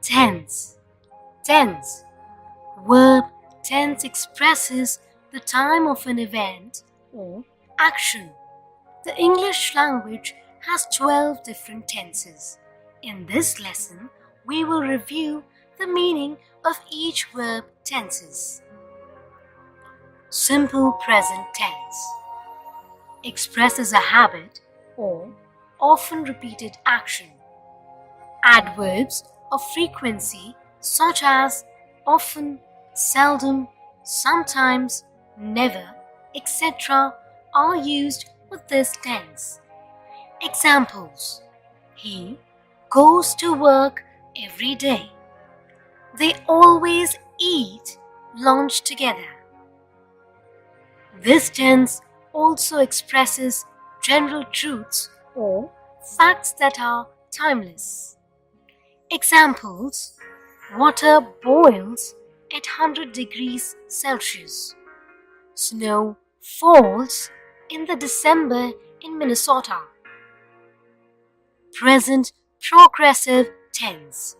Tense. Tense. Verb tense expresses the time of an event or action. The English language has 12 different tenses. In this lesson, we will review the meaning of each verb tenses. Simple present tense expresses a habit or often repeated action. Adverbs of frequency such as often, seldom, sometimes, never, etc. are used with this tense. Examples: he goes to work every day. They always eat lunch together. This tense also expresses general truths or facts that are timeless. Examples: water boils at 100 degrees Celsius. Snow falls in the December in Minnesota. Present progressive tense.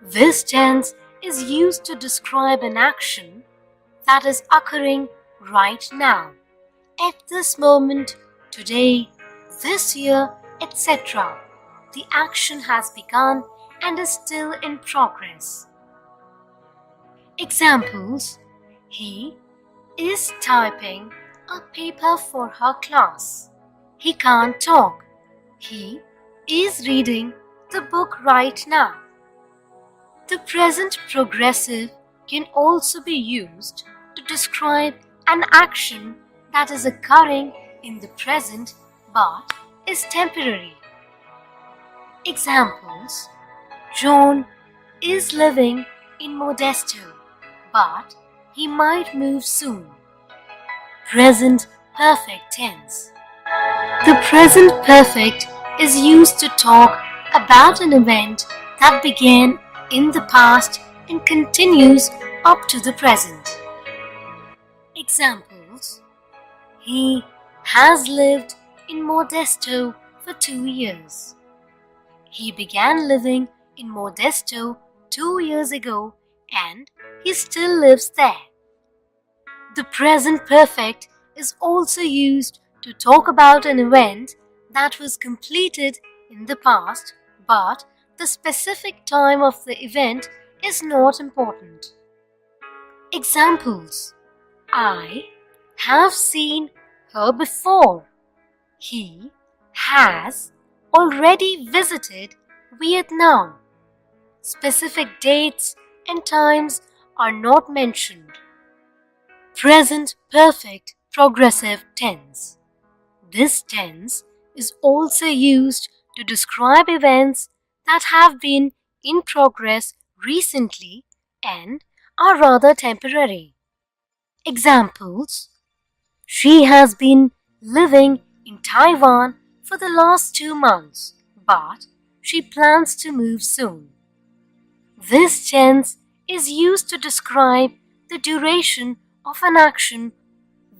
This tense is used to describe an action that is occurring right now, at this moment, today, this year, etc. The action has begun and is still in progress. Examples: he is typing a paper for her class. He can't talk. He is reading the book right now. The present progressive can also be used to describe an action that is occurring in the present but is temporary. Examples: John is living in Modesto, but he might move soon. Present perfect tense. The present perfect is used to talk about an event that began in the past and continues up to the present. Examples: he has lived in Modesto for 2 years. He began living in Modesto 2 years ago and he still lives there. The present perfect is also used to talk about an event that was completed in the past, but the specific time of the event is not important. Examples: I have seen her before. He has already visited Vietnam. Specific dates and times are not mentioned. Present perfect progressive tense. This tense is also used to describe events that have been in progress recently and are rather temporary. Examples: she has been living in Taiwan for the last 2 months, but she plans to move soon. This tense is used to describe the duration of an action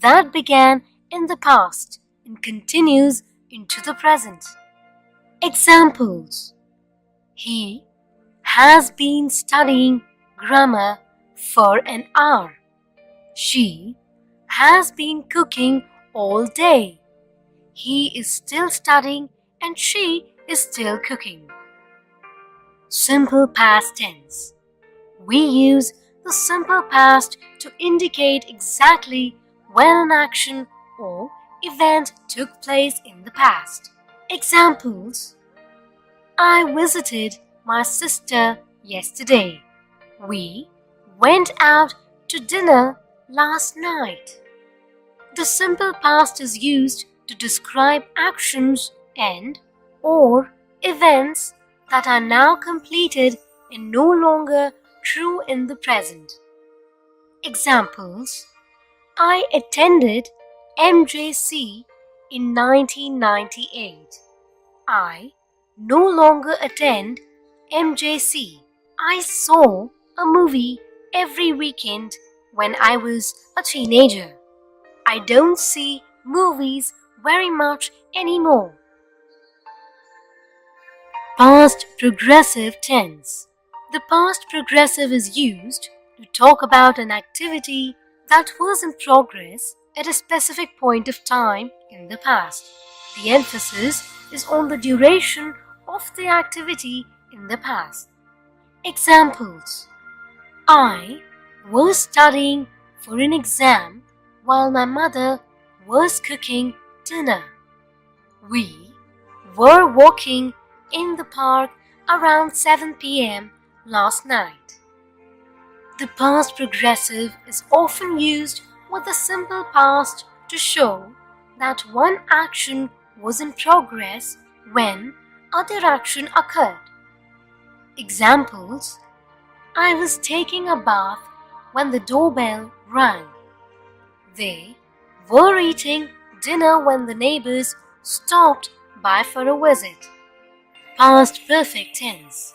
that began in the past and continues into the present. Examples: he has been studying grammar for an hour. She has been cooking all day. He is still studying and she is still cooking. Simple past tense. We use the simple past to indicate exactly when an action or event took place in the past. Examples: I visited my sister yesterday. We went out to dinner last night. The simple past is used to describe actions and or events that are now completed and no longer true in the present. Examples: I attended MJC in 1998. I no longer attend MJC. I saw a movie every weekend when I was a teenager. I don't see movies very much anymore. Past progressive tense. The past progressive is used to talk about an activity that was in progress at a specific point of time in the past. The emphasis is on the duration of the activity in the past. Examples: I was studying for an exam while my mother was cooking dinner. We were walking in the park around 7 p.m. last night. The past progressive is often used with the simple past to show that one action was in progress when other action occurred. Examples: I was taking a bath when the doorbell rang. They were eating dinner when the neighbors stopped by for a visit. Past perfect tense.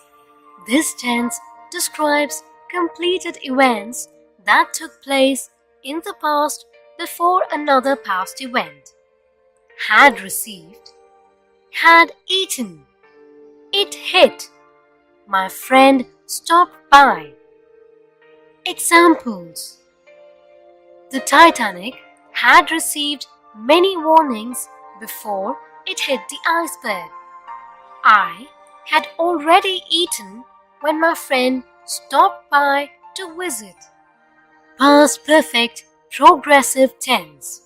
This tense describes completed events that took place in the past before another past event. Had received, had eaten, it hit, my friend stopped by. Examples: the Titanic had received many warnings before it hit the iceberg. I had already eaten when my friend stopped by to visit. Past perfect progressive tense.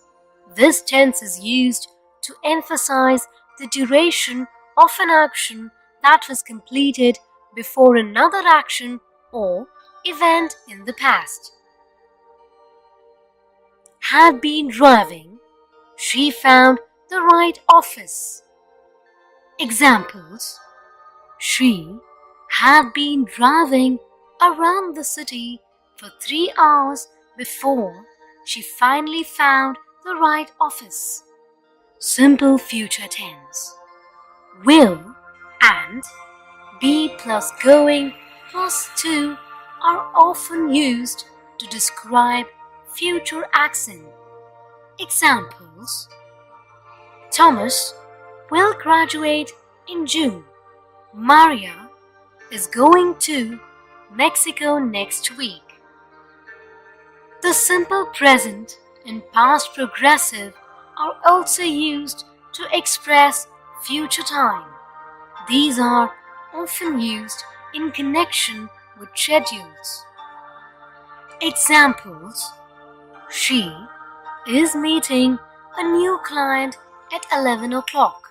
This tense is used to emphasize the duration of an action that was completed before another action or event in the past. Had been driving, she found the right office. Examples: she had been driving around the city for 3 hours before she finally found the right office. Simple future tense. Will and be plus going plus to are often used to describe future action. Examples: Thomas will graduate in June. Maria is going to Mexico next week. The simple present and past progressive are also used to express future time. These are often used in connection with schedules. Examples: she is meeting a new client at 11 o'clock.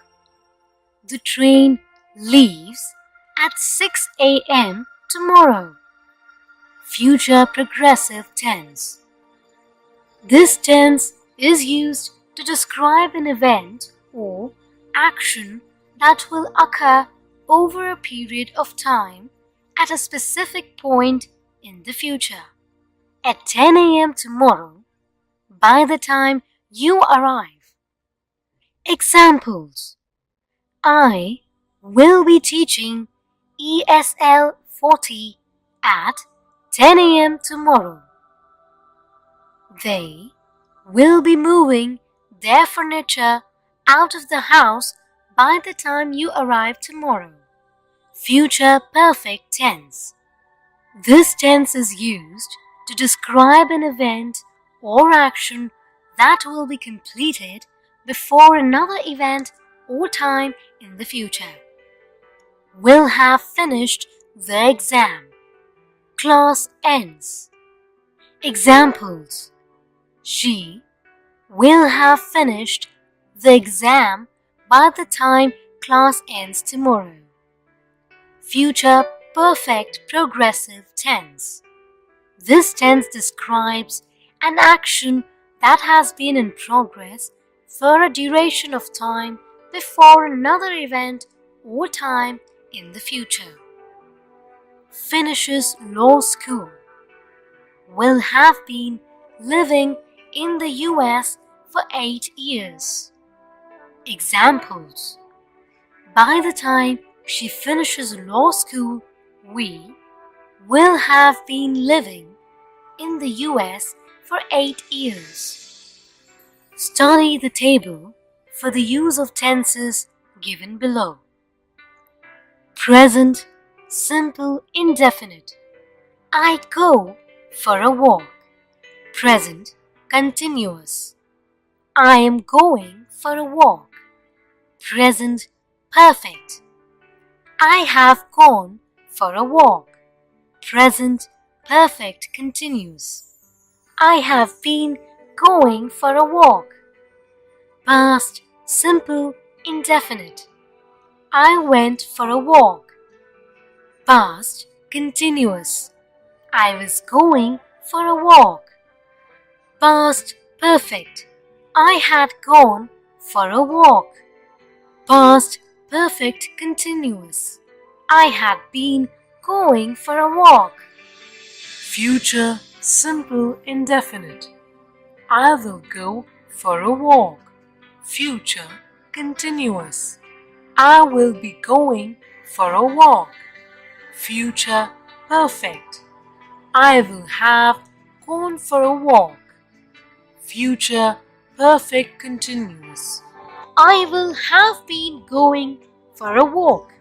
The train leaves at 6 a.m. tomorrow. Future progressive tense. This tense is used to describe an event or action that will occur over a period of time at a specific point in the future. At 10 a.m. tomorrow, by the time you arrive. Examples: I will be teaching ESL 40 at 10 a.m. tomorrow. They will be moving their furniture out of the house by the time you arrive tomorrow. Future perfect tense. This tense is used to describe an event or action that will be completed before another event or time in the future. Will have finished the exam. Class ends. Examples: she will have finished the exam by the time class ends tomorrow. Future perfect progressive tense. This tense describes an action that has been in progress for a duration of time before another event or time in the future. Finishes law school. Will have been living in the US for 8 years. Examples: by the time she finishes law school, we will have been living in the US for 8 years. Study the table for the use of tenses given below. Present simple indefinite. I go for a walk. Present continuous. I am going for a walk. Present perfect. I have gone for a walk. Present perfect continuous. I have been going for a walk. Past simple indefinite. I went for a walk. Past continuous. I was going for a walk. Past perfect. I had gone for a walk. Past perfect continuous. I had been going for a walk. Future simple indefinite. I will go for a walk. Future continuous. I will be going for a walk. Future perfect. I will have gone for a walk. Future perfect continuous. I will have been going for a walk.